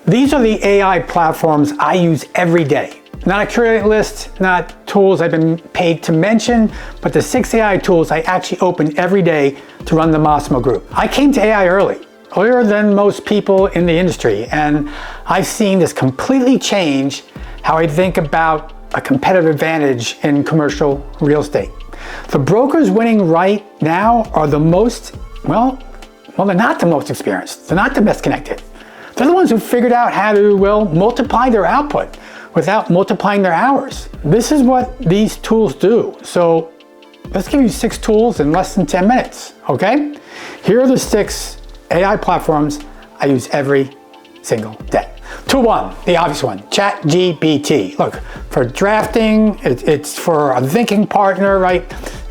These are the AI platforms I use every day. Not a curated list, not tools I've been paid to mention, but the 6 AI tools I actually open every day to run the Massimo Group. I came to AI earlier than most people in the industry, and I've seen this completely change how I think about a competitive advantage in commercial real estate. The brokers winning right now are the most, well, they're not the most experienced. They're not the best connected. They're the ones who figured out how to, multiply their output without multiplying their hours. This is what these tools do. So let's give you 6 tools in less than 10 minutes, okay? Here are the 6 AI platforms I use every single day. Tool 1, the obvious one, ChatGPT. Look, for drafting, it's for a thinking partner, right?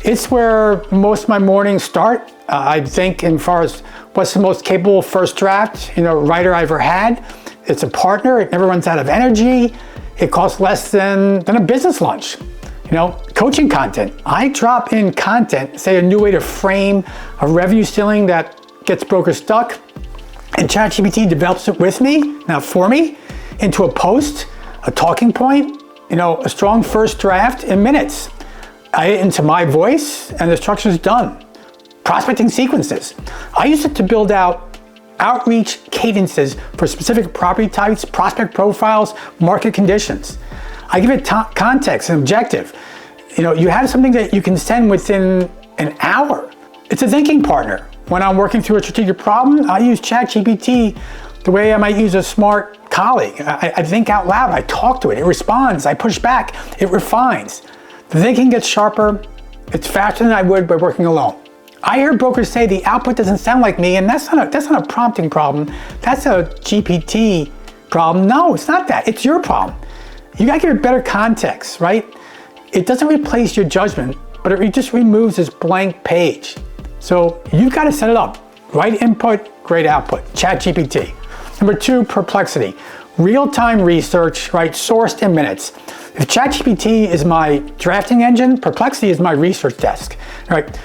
It's where most of my mornings start. I think as far as what's the most capable first draft, writer I ever had. It's a partner, it never runs out of energy. It costs less than a business lunch. Coaching content. I drop in content, say a new way to frame a revenue ceiling that gets brokers stuck, and ChatGPT develops it with me, now for me, into a post, a talking point, a strong first draft in minutes. I hit into my voice and the structure's done. Prospecting sequences. I use it to build out outreach cadences for specific property types, prospect profiles, market conditions. I give it context and objective. You have something that you can send within an hour. It's a thinking partner. When I'm working through a strategic problem, I use ChatGPT the way I might use a smart colleague. I think out loud, I talk to it, it responds, I push back, it refines. The thinking gets sharper, it's faster than I would by working alone. I hear brokers say the output doesn't sound like me, and that's not a prompting problem, that's a GPT problem. No, it's not that, it's your problem. You gotta give it better context, right? It doesn't replace your judgment, but it just removes this blank page. So you've got to set it up. Right input, great output. ChatGPT. Number 2, Perplexity. Real-time research, right? Sourced in minutes. If ChatGPT is my drafting engine, Perplexity is my research desk, right?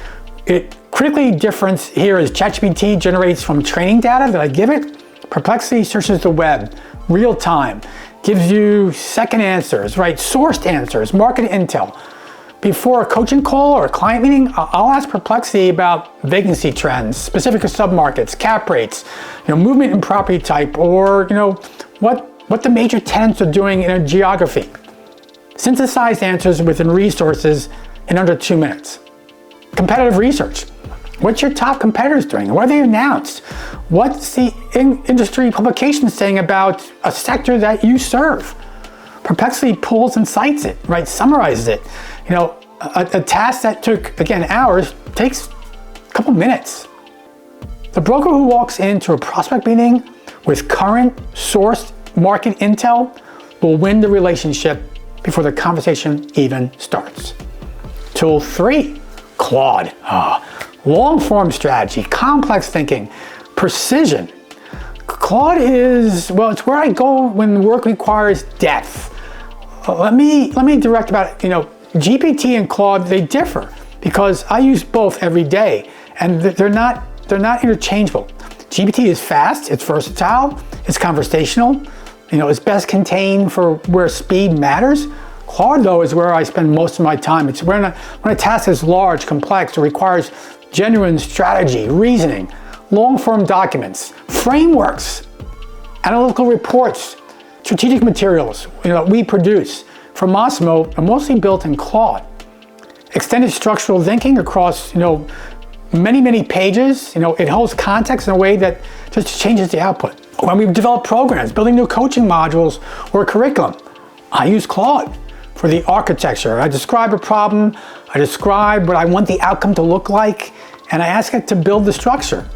Critically difference here is ChatGPT generates from training data that I give it. Perplexity searches the web, real time, gives you second answers, right? Sourced answers, market intel. Before a coaching call or a client meeting, I'll ask Perplexity about vacancy trends, specific submarkets, cap rates, movement in property type, or what the major tenants are doing in a geography. Synthesized answers within resources in under 2 minutes. Competitive research. What's your top competitors doing? What are they announced? What's the industry publication saying about a sector that you serve? Perplexity pulls and cites it, right? Summarizes it. A task that took, again, hours takes a couple minutes. The broker who walks into a prospect meeting with current sourced market intel will win the relationship before the conversation even starts. Tool 3, Claude. Long-form strategy, complex thinking, precision. Claude is, it's where I go when work requires depth. Let me direct about, GPT and Claude, they differ because I use both every day and they're not interchangeable. GPT is fast, it's versatile, it's conversational, it's best contained for where speed matters. Claude, though, is where I spend most of my time. It's when a task is large, complex, or requires genuine strategy, reasoning, long-form documents, frameworks, analytical reports, strategic materials we produce for Massimo are mostly built in Claude. Extended structural thinking across many pages. It holds context in a way that just changes the output. When we develop programs, building new coaching modules or curriculum, I use Claude for the architecture. I describe a problem, I describe what I want the outcome to look like, and I ask it to build the structure.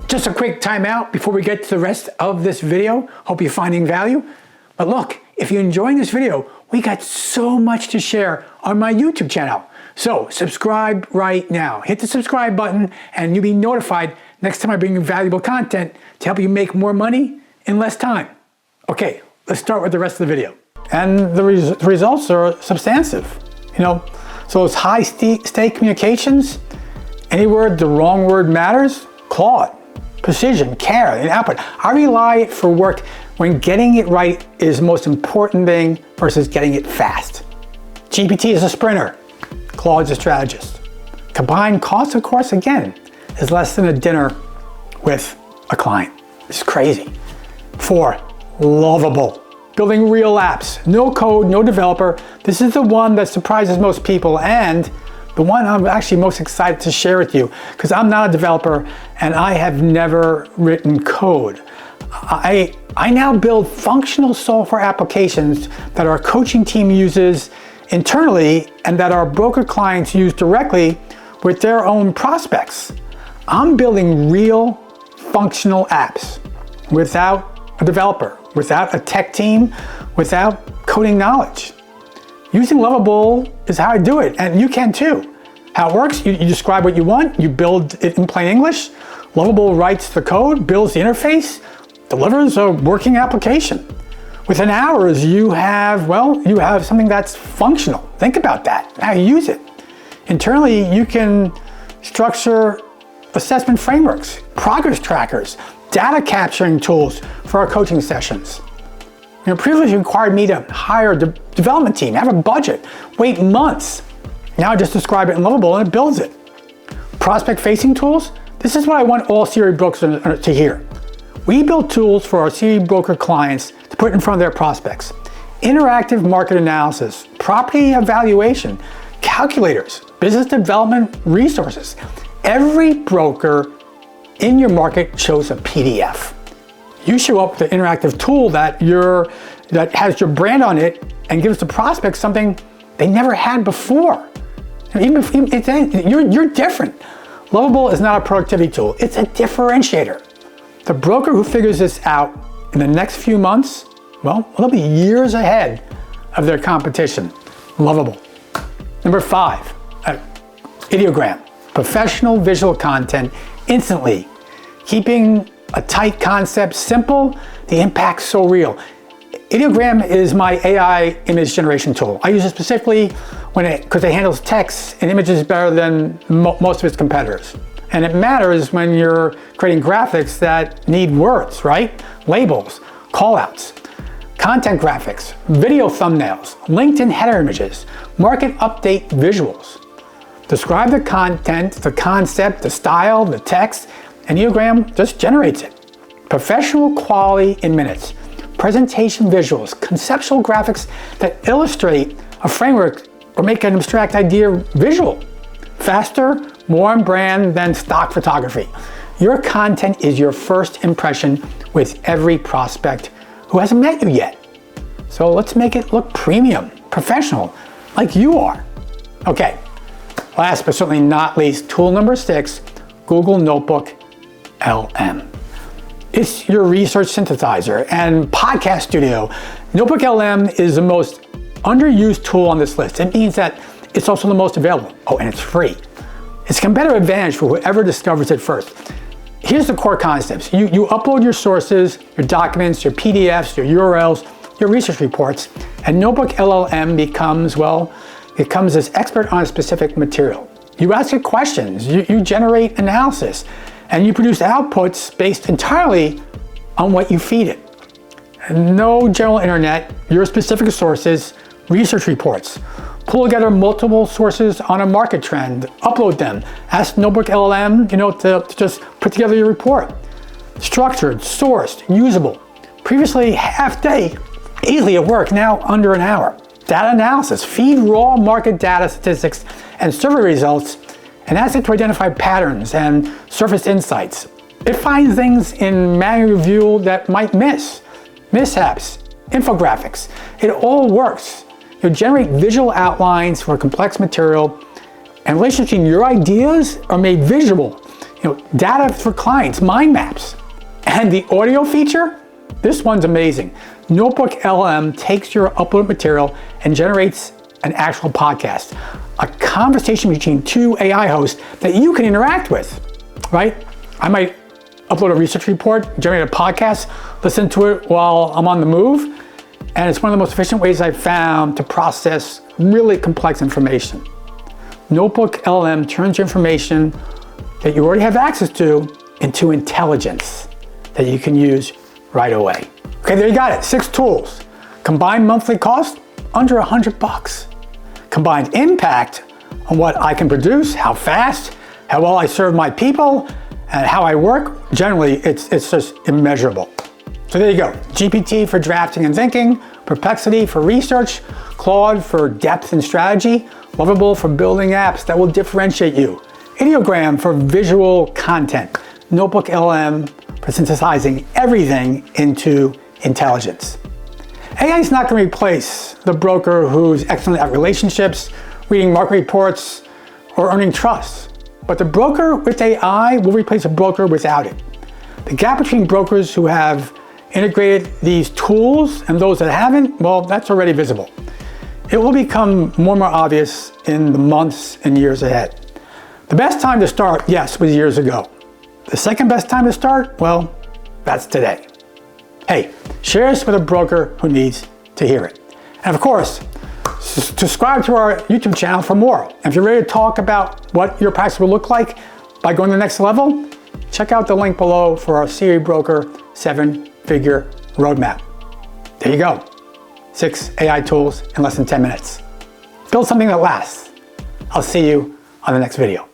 Just a quick timeout before we get to the rest of this video. Hope you're finding value. But look, if you're enjoying this video, we got so much to share on my YouTube channel. So subscribe right now. Hit the subscribe button and you'll be notified next time I bring you valuable content to help you make more money in less time. Okay, let's start with the rest of the video. And the results are substantive. So it's high stake communications. Any word, the wrong word matters. Claude. precision, care, and output. I rely it for work when getting it right is the most important thing versus getting it fast. GPT is a sprinter. Claude is a strategist. Combined cost, of course, again, is less than a dinner with a client. It's crazy. 4, Lovable. Building real apps. No code, no developer. This is the one that surprises most people and the one I'm actually most excited to share with you because I'm not a developer and I have never written code. I now build functional software applications that our coaching team uses internally and that our broker clients use directly with their own prospects. I'm building real functional apps without a developer, without a tech team, without coding knowledge. Using Lovable is how I do it, and you can too. How it works, you describe what you want, you build it in plain English, Lovable writes the code, builds the interface, delivers a working application. Within hours, you have something that's functional. Think about that, how you use it. Internally, you can structure assessment frameworks, progress trackers, data capturing tools for our coaching sessions. Previously required me to hire a development team, have a budget, wait months. Now I just describe it in Lovable and it builds it. Prospect-facing tools, this is what I want all CRE brokers to hear. We build tools for our CRE broker clients to put in front of their prospects. Interactive market analysis, property evaluation, calculators, business development resources. Every broker in your market shows a PDF. You show up with an interactive tool that has your brand on it and gives the prospect something they never had before. You're different. Lovable is not a productivity tool, it's a differentiator. The broker who figures this out in the next few months, they'll be years ahead of their competition. Lovable. Number 5, Ideogram. Professional visual content instantly. Keeping a tight concept simple, the impact's so real. Ideogram is my AI image generation tool. I use it specifically because it handles text and images better than most of its competitors. And it matters when you're creating graphics that need words, right? Labels, callouts, content graphics, video thumbnails, LinkedIn header images, market update visuals. Describe the content, the concept, the style, the text, and Ideogram just generates it. Professional quality in minutes. Presentation visuals, conceptual graphics that illustrate a framework or make an abstract idea visual. Faster, more on brand than stock photography. Your content is your first impression with every prospect who hasn't met you yet. So let's make it look premium, professional, like you are. Okay, last but certainly not least, tool number 6, Google NotebookLM. It's your research synthesizer and podcast studio. NotebookLM is the most underused tool on this list. It means that it's also the most available. Oh, and it's free. It's a competitive advantage for whoever discovers it first. Here's the core concepts. You upload your sources, your documents, your PDFs, your URLs, your research reports, and NotebookLM becomes this expert on a specific material. You ask it questions, you generate analysis, and you produce outputs based entirely on what you feed it. And no general internet, your specific sources, research reports. Pull together multiple sources on a market trend, upload them. Ask NotebookLM, to just put together your report. Structured, sourced, usable. Previously half day, easily at work, now under an hour. Data analysis, feed raw market data statistics and survey results and ask it to identify patterns and surface insights. It finds things in manual review that might mishaps, infographics. It all works. You generate visual outlines for complex material and relationships between your ideas are made visual. Data for clients, mind maps. And the audio feature, this one's amazing. NotebookLM takes your uploaded material and generates an actual podcast, a conversation between two AI hosts that you can interact with, right? I might upload a research report, generate a podcast, listen to it while I'm on the move, and it's one of the most efficient ways I've found to process really complex information. NotebookLM turns your information that you already have access to into intelligence that you can use right away. Okay, there you got it, 6 tools. Combined monthly cost, under $100. Combined impact on what I can produce, how fast, how well I serve my people, and how I work. Generally, it's just immeasurable. So there you go, GPT for drafting and thinking, Perplexity for research, Claude for depth and strategy, Lovable for building apps that will differentiate you, Ideogram for visual content, NotebookLM for synthesizing everything into intelligence. AI is not going to replace the broker who's excellent at relationships, reading market reports, or earning trust. But the broker with AI will replace a broker without it. The gap between brokers who have integrated these tools and those that haven't, well, that's already visible. It will become more and more obvious in the months and years ahead. The best time to start, yes, was years ago. The second best time to start, well, that's today. Hey, share this with a broker who needs to hear it. And of course, subscribe to our YouTube channel for more. And if you're ready to talk about what your practice will look like by going to the next level, check out the link below for our Siri Broker 7-figure roadmap. There you go. 6 AI tools in less than 10 minutes. Build something that lasts. I'll see you on the next video.